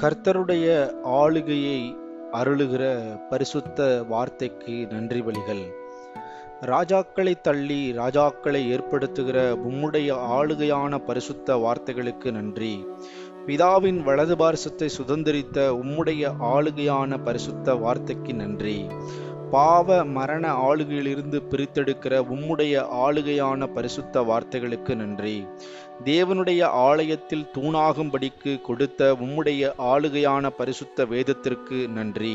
கர்த்தருடைய ஆளுகையை அருளுகிற பரிசுத்த வார்த்தைக்கு நன்றி பலிகள். ராஜாக்களை தள்ளி ராஜாக்களை ஏற்படுத்துகிற உம்முடைய ஆளுகையான பரிசுத்த வார்த்தைகளுக்கு நன்றி. பிதாவின் வலது பார்சத்தை சுதந்திரித்த உம்முடைய ஆளுகையான பரிசுத்த வார்த்தைக்கு நன்றி. பாவ மரண ஆளுகையிலிருந்து பிரித்தெடுக்கிற உம்முடைய ஆளுகையான பரிசுத்த வார்த்தைகளுக்கு நன்றி. தேவனுடைய ஆலயத்தில் தூணாகும்படிக்கு கொடுத்த உம்முடைய ஆளுகையான பரிசுத்த வேதத்திற்கு நன்றி.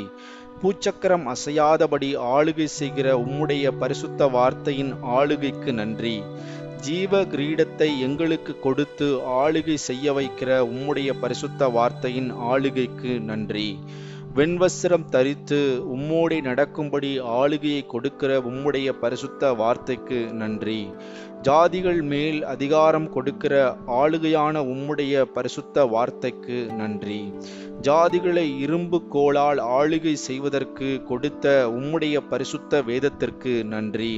பூச்சக்கரம் அசையாதபடி ஆளுகை செய்கிற உம்முடைய பரிசுத்த வார்த்தையின் ஆளுகைக்கு நன்றி. ஜீவ கிரீடத்தை எங்களுக்கு கொடுத்து ஆளுகை செய்ய வைக்கிற உம்முடைய பரிசுத்த வார்த்தையின் ஆளுகைக்கு நன்றி. வெண்வஸ்திரம் தரித்து உம்மோடே நடக்கும்படி ஆளுகையை கொடுக்கிற உம்முடைய பரிசுத்த வார்த்தைக்கு நன்றி. ஜாதிகள் மேல் அதிகாரம் கொடுக்கிற ஆளுகையான உம்முடைய பரிசுத்த வார்த்தைக்கு நன்றி. ஜாதிகளை இரும்பு கோலால் ஆளுகை செய்வதற்கு கொடுத்த உம்முடைய பரிசுத்த வேதத்திற்கு நன்றி.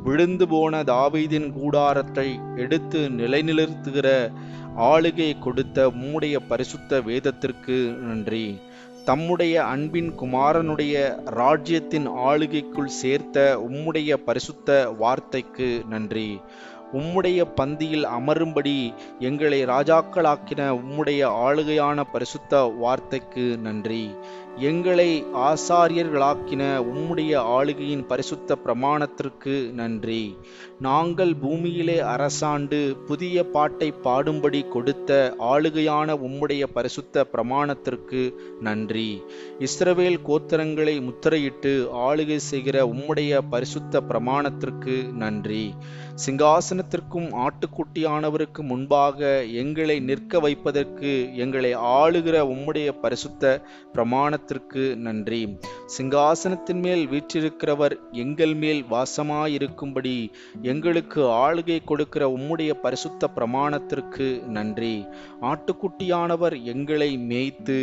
விழுந்து போன தாவீதின் கூடாரத்தை எடுத்து நிலைநிறுத்துகிற ஆளுகை கொடுத்த உம்முடைய பரிசுத்த வேதத்திற்கு நன்றி. தம்முடைய அன்பின் குமாரனுடைய ராஜ்யத்தின் ஆளுகைக்குள் சேர்த்த உம்முடைய பரிசுத்த வார்த்தைக்கு நன்றி. உம்முடைய பந்தியில் அமரும்படி எங்களை ராஜாக்களாக்கின உம்முடைய ஆளுகையான பரிசுத்த வார்த்தைக்கு நன்றி. எங்களை ஆசாரியர்களாக்கின உம்முடைய ஆளுகையின் பரிசுத்த பிரமாணத்திற்கு நன்றி. நாங்கள் பூமியிலே அரசாண்டு புதிய பாட்டை பாடும்படி கொடுத்த ஆளுகையான உம்முடைய பரிசுத்த பிரமாணத்திற்கு நன்றி. இஸ்ரவேல் கோத்திரங்களை முத்திரையிட்டு ஆளுகை செய்கிற உம்முடைய பரிசுத்த பிரமாணத்திற்கு நன்றி. சிங்காசனத்திற்கும் ஆட்டுக்குட்டியானவருக்கு முன்பாக எங்களை நிற்க வைப்பதற்கு எங்களை ஆளுகிற உம்முடைய பரிசுத்த பிரமாணத்திற்கு நன்றி. சிங்காசனத்தின் மேல் வீற்றிருக்கிறவர் எங்கள் மேல் வாசமாயிருக்கும்படி எங்களுக்கு ஆளுகை கொடுக்கிற உம்முடைய பரிசுத்த பிரமாணத்திற்கு நன்றி. ஆட்டுக்குட்டியானவர் எங்களை மேய்த்து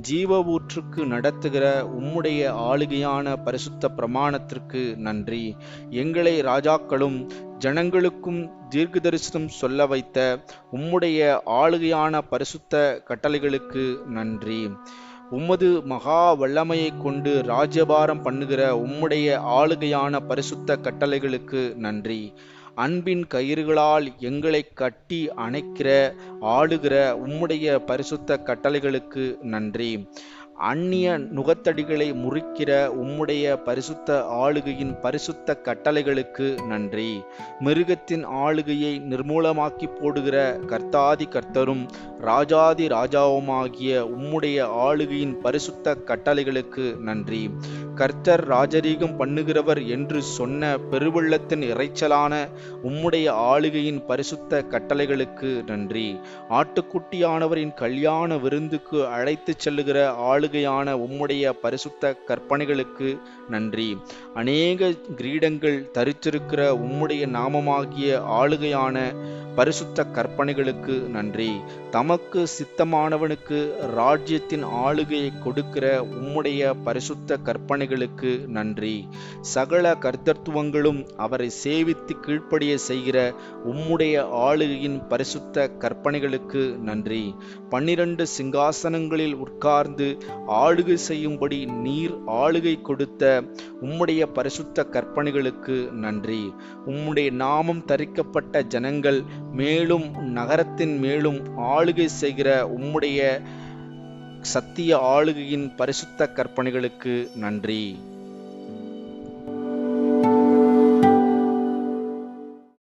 ஜீவ ஊற்றுக்கு நடத்துகிற உம்முடைய ஆளுகையான பரிசுத்த பிரமாணத்திற்கு நன்றி. எங்களை ராஜாக்களும் ஜனங்களுக்கும் தீர்க்க தரிசனம் சொல்ல வைத்த உம்முடைய ஆளுகையான பரிசுத்த கட்டளைகளுக்கு நன்றி. உமது மகா வல்லமையை கொண்டு ராஜ்யபாரம் பண்ணுகிற உம்முடைய ஆளுகையான பரிசுத்த கட்டளைகளுக்கு நன்றி. அன்பின் கயிறுகளால் எங்களை கட்டி அணைக்கிற ஆளுகிற உம்முடைய பரிசுத்த கட்டளைகளுக்கு நன்றி. அந்நிய நுகத்தடிகளை முறிக்கிற உம்முடைய பரிசுத்த ஆளுகையின் பரிசுத்த கட்டளைகளுக்கு நன்றி. மிருகத்தின் ஆளுகையை நிர்மூலமாக்கி போடுகிற கர்த்தாதி கர்த்தரும் ராஜாதி ராஜாவுமாகிய உம்முடைய ஆளுகையின் பரிசுத்த கட்டளைகளுக்கு நன்றி. கர்த்தர் ராஜரீகம் பண்ணுகிறவர் என்று சொன்ன பெருவெள்ளத்தின் இறைச்சலான உம்முடைய ஆளுகையின் பரிசுத்த கட்டளைகளுக்கு நன்றி. ஆட்டுக்குட்டியானவரின் கல்யாண விருந்துக்கு அழைத்து செல்லுகிற ஆளுகையான உம்முடைய பரிசுத்த கற்பனைகளுக்கு நன்றி. அநேக கிரீடங்கள் தரித்திருக்கிற உம்முடைய நாமமாகிய ஆளுகையான பரிசுத்த கற்பனைகளுக்கு நன்றி. தமக்கு சித்தமானவனுக்கு ராஜ்யத்தின் ஆளுகையை கொடுக்கிற உம்முடைய பரிசுத்த கற்பனைகளுக்கு நன்றி. சகல கர்த்தத்துவங்களும் அவரை சேவித்து கீழ்ப்படிய செய்கிற உம்முடைய ஆளுகையின் பரிசுத்த கற்பனைகளுக்கு நன்றி. 12 சிங்காசனங்களில் உட்கார்ந்து ஆளுகை செய்யும்படி நீர் ஆளுகை கொடுத்த உம்முடைய பரிசுத்த கற்பனைகளுக்கு நன்றி. உம்முடைய நாமம் தரிக்கப்பட்ட ஜனங்கள் மேலும் நகரத்தின் மேலும் ஆளுகை செய்கிற உம்முடைய சத்திய ஆளுகையின் பரிசுத்த கற்பனைகளுக்கு நன்றி.